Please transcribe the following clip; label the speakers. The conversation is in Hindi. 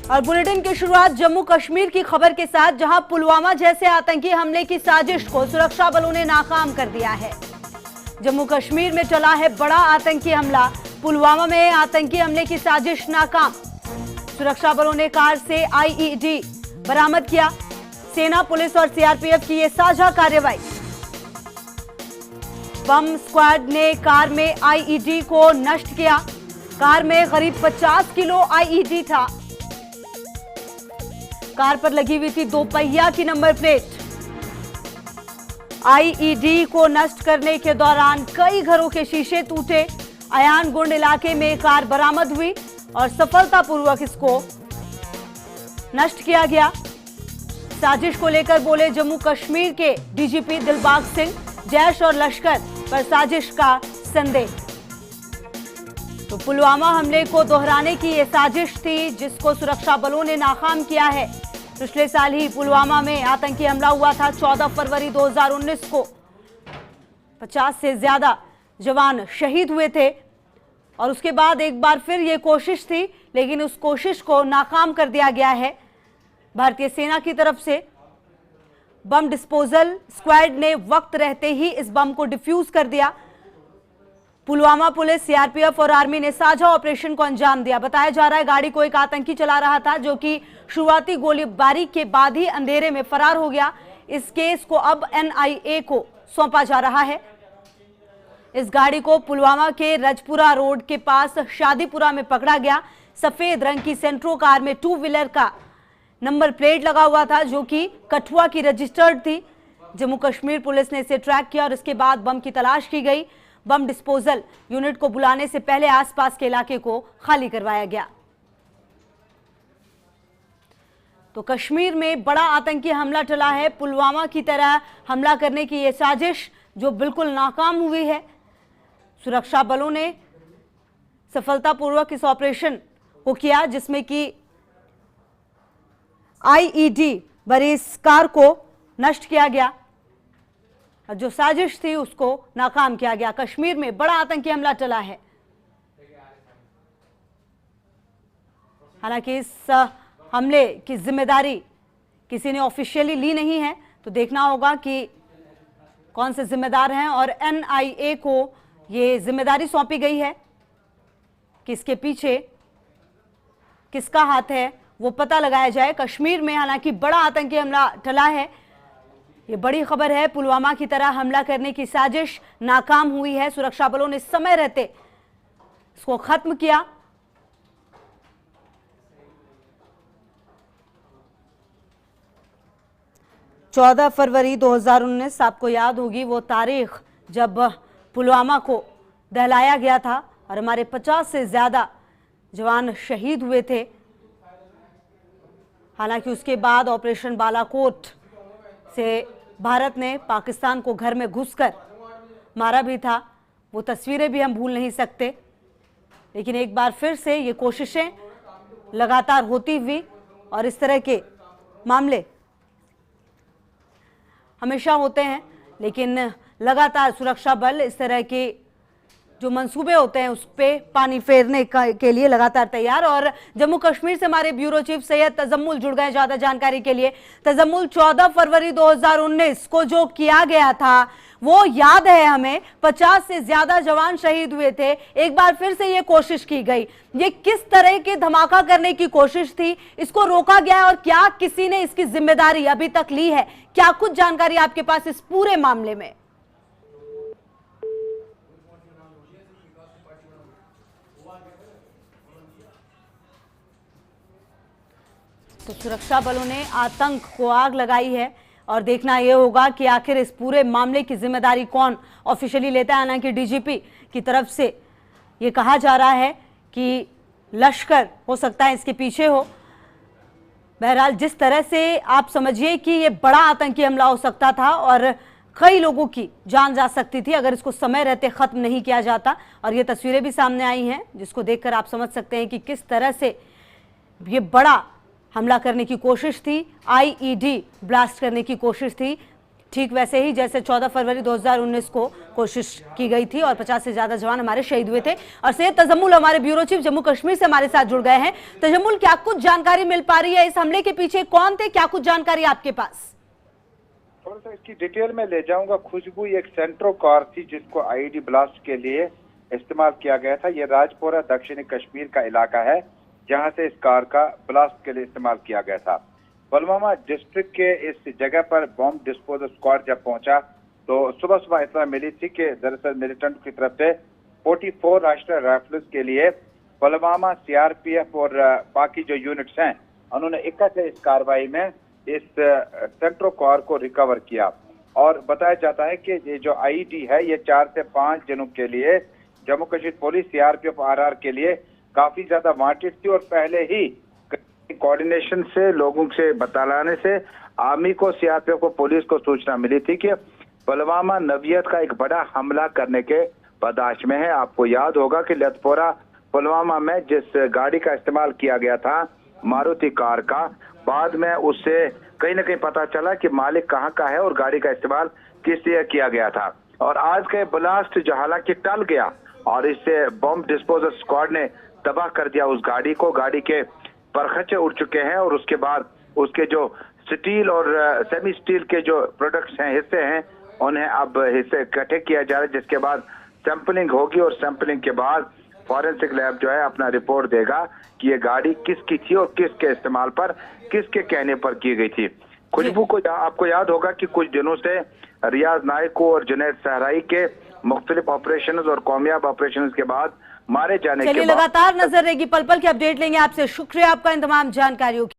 Speaker 1: और बुलेटिन की शुरुआत जम्मू कश्मीर की खबर के साथ, जहां पुलवामा जैसे आतंकी हमले की साजिश को सुरक्षा बलों ने नाकाम कर दिया है। जम्मू कश्मीर में चला है बड़ा आतंकी हमला। पुलवामा में आतंकी हमले की साजिश नाकाम। सुरक्षा बलों ने कार से आईईडी बरामद किया। सेना, पुलिस और सीआरपीएफ की ये साझा कार्रवाई। बम स्क्वाड ने कार में आईईडी को नष्ट किया। कार में करीब 50 किलो आईईडी था। कार पर लगी हुई थी 2 पहिया की नंबर प्लेट। आईईडी को नष्ट करने के दौरान कई घरों के शीशे टूटे। अयान गुंड इलाके में कार बरामद हुई और सफलतापूर्वक इसको नष्ट किया गया। साजिश को लेकर बोले जम्मू कश्मीर के डीजीपी दिलबाग सिंह, जैश और लश्कर पर साजिश का संदेह। तो पुलवामा हमले को दोहराने की ये साजिश थी, जिसको सुरक्षा बलों ने नाकाम किया है। पिछले साल ही पुलवामा में आतंकी हमला हुआ था। 14 फरवरी 2019 को 50 से ज्यादा जवान शहीद हुए थे और उसके बाद एक बार फिर ये कोशिश थी, लेकिन उस कोशिश को नाकाम कर दिया गया है भारतीय सेना की तरफ से। बम डिस्पोजल स्क्वाड ने वक्त रहते ही इस बम को डिफ्यूज कर दिया। पुलवामा पुलिस, सीआरपीएफ और आर्मी ने साझा ऑपरेशन को अंजाम दिया। बताया जा रहा है गाड़ी को एक आतंकी चला रहा था, जो कि शुरुआती गोलीबारी के बाद ही अंधेरे में फरार हो गया। इस केस को अब एनआईए को सौंपा जा रहा है। इस गाड़ी को पुलवामा के रजपुरा रोड के पास शादीपुरा में पकड़ा गया। सफेद रंग की सेंट्रो कार में 2 व्हीलर का नंबर प्लेट लगा हुआ था, जो कि कठुआ की रजिस्टर्ड थी। जम्मू कश्मीर पुलिस ने इसे ट्रैक किया और इसके बाद बम की तलाश की गई। बम डिस्पोजल यूनिट को बुलाने से पहले आसपास के इलाके को खाली करवाया गया। तो कश्मीर में बड़ा आतंकी हमला टला है। पुलवामा की तरह हमला करने की यह साजिश जो बिल्कुल नाकाम हुई है। सुरक्षा बलों ने सफलतापूर्वक इस ऑपरेशन को किया, जिसमें कि आईईडी भरी इस कार को नष्ट किया गया और जो साजिश थी उसको नाकाम किया गया। कश्मीर में बड़ा आतंकी हमला टला है। हालांकि इस हमले की जिम्मेदारी किसी ने ऑफिशियली ली नहीं है, तो देखना होगा कि कौन से जिम्मेदार हैं। और एनआईए को ये जिम्मेदारी सौंपी गई है कि इसके पीछे किसका हाथ है वो पता लगाया जाए। कश्मीर में हालांकि बड़ा आतंकी हमला टला है। ये बड़ी खबर है। पुलवामा की तरह हमला करने की साजिश नाकाम हुई है। सुरक्षा बलों ने समय रहते इसको खत्म किया। चौदह फरवरी 2019, आपको याद होगी वो तारीख जब पुलवामा को दहलाया गया था और हमारे 50 से ज्यादा जवान शहीद हुए थे। हालांकि उसके बाद ऑपरेशन बालाकोट से भारत ने पाकिस्तान को घर में घुसकर मारा भी था। वो तस्वीरें भी हम भूल नहीं सकते। लेकिन एक बार फिर से ये कोशिशें लगातार होती हुई और इस तरह के मामले हमेशा होते हैं, लेकिन लगातार सुरक्षा बल इस तरह के जो मंसूबे होते हैं उस पे पानी फेरने के लिए लगातार तैयार। और जम्मू कश्मीर से हमारे ब्यूरो चीफ सैयद तजम्मुल जुड़ गए ज्यादा जानकारी के लिए। तजम्मुल, 14 फरवरी 2019 को जो किया गया था वो याद है हमें। 50 से ज्यादा जवान शहीद हुए थे। एक बार फिर से ये कोशिश की गई। ये किस तरह के धमाका करने की कोशिश थी? इसको रोका गया और क्या किसी ने इसकी जिम्मेदारी अभी तक ली है? क्या कुछ जानकारी आपके पास इस पूरे मामले में? तो सुरक्षा बलों ने आतंक को आग लगाई है और देखना यह होगा कि आखिर इस पूरे मामले की जिम्मेदारी कौन ऑफिशियली लेता है। हालांकि डीजीपी की तरफ से ये कहा जा रहा है कि लश्कर हो सकता है इसके पीछे हो। बहरहाल जिस तरह से आप समझिए कि ये बड़ा आतंकी हमला हो सकता था और कई लोगों की जान जा सकती थी अगर इसको समय रहते खत्म नहीं किया जाता। और ये तस्वीरें भी सामने आई हैं जिसको देखकर आप समझ सकते हैं कि किस तरह से ये बड़ा हमला करने की कोशिश थी। आईईडी ब्लास्ट करने की कोशिश थी। ठीक वैसे ही जैसे 14 फरवरी 2019 को कोशिश की गई थी और 50 से ज्यादा जवान हमारे शहीद हुए थे। और सैयद तजम्मुल हमारे ब्यूरो चीफ जम्मू कश्मीर से हमारे साथ जुड़ गए हैं। तजम्मुल, क्या कुछ जानकारी मिल पा रही है? इस हमले के पीछे कौन थे, क्या कुछ जानकारी आपके पास?
Speaker 2: थोड़ा सा इसकी डिटेल में ले जाऊंगा। खुशबू एक सेंट्रो कार थी जिसको आईईडी ब्लास्ट के लिए इस्तेमाल किया गया था। ये राजपुरा दक्षिणी कश्मीर का इलाका है जहां से इस कार का ब्लास्ट के लिए इस्तेमाल किया गया था। पुलवामा डिस्ट्रिक्ट के इस जगह पर बॉम्ब डिस्पोजल स्क्वाड जब पहुंचा तो सुबह सुबह इतना मिली थी कि दरअसल मिलिटेंट की तरफ से 44 राष्ट्रीय राइफल्स के लिए पुलवामा सीआरपीएफ और बाकी जो यूनिट्स हैं उन्होंने इकट्ठे इस कार्रवाई में इस सेंट्रो कार को रिकवर किया। और बताया जाता है कि ये जो आईईडी है ये 4 से 5 दिनों के लिए Jammu Kashmir police CRPF RR के लिए काफी ज्यादा वांटेड थी और पहले ही कोऑर्डिनेशन से लोगों से बताने से आर्मी को, सीआरपीएफ को, पुलिस को सूचना मिली थी कि पुलवामा नवियत का एक बड़ा हमला करने के बर्दाश्त में है। आपको याद होगा कि लतपोरा पुलवामा में जिस गाड़ी का इस्तेमाल किया गया था मारुति कार का, बाद में उससे कहीं ना कहीं पता चला कि मालिक कहाँ का है और गाड़ी का इस्तेमाल किस लिए किया गया था। और आज के ब्लास्ट जो हालांकि टल गया और इससे बॉम्ब डिस्पोजल स्क्वाड ने तबाह कर दिया उस गाड़ी को। गाड़ी के परखचे उड़ चुके हैं और उसके बाद उसके जो स्टील और सेमी स्टील के जो प्रोडक्ट्स हैं, हिस्से हैं, उन्हें अब हिस्से इकट्ठे किया जा रहा है, जिसके बाद सैंपलिंग होगी और सैंपलिंग के बाद फॉरेंसिक लैब जो है अपना रिपोर्ट देगा कि ये गाड़ी किसकी थी और किसके इस्तेमाल पर, किसके कहने पर की गई थी। खुशबू को आपको याद होगा कि कुछ दिनों से रियाज नाइक को और जुनैद सहराई के मुख्तलिफ ऑपरेशन और कामयाब ऑपरेशन के बाद मारे जाने के बाद
Speaker 1: लगातार नजर रहेगी, पल पल की अपडेट लेंगे आपसे। शुक्रिया आपका इन तमाम जानकारियों की।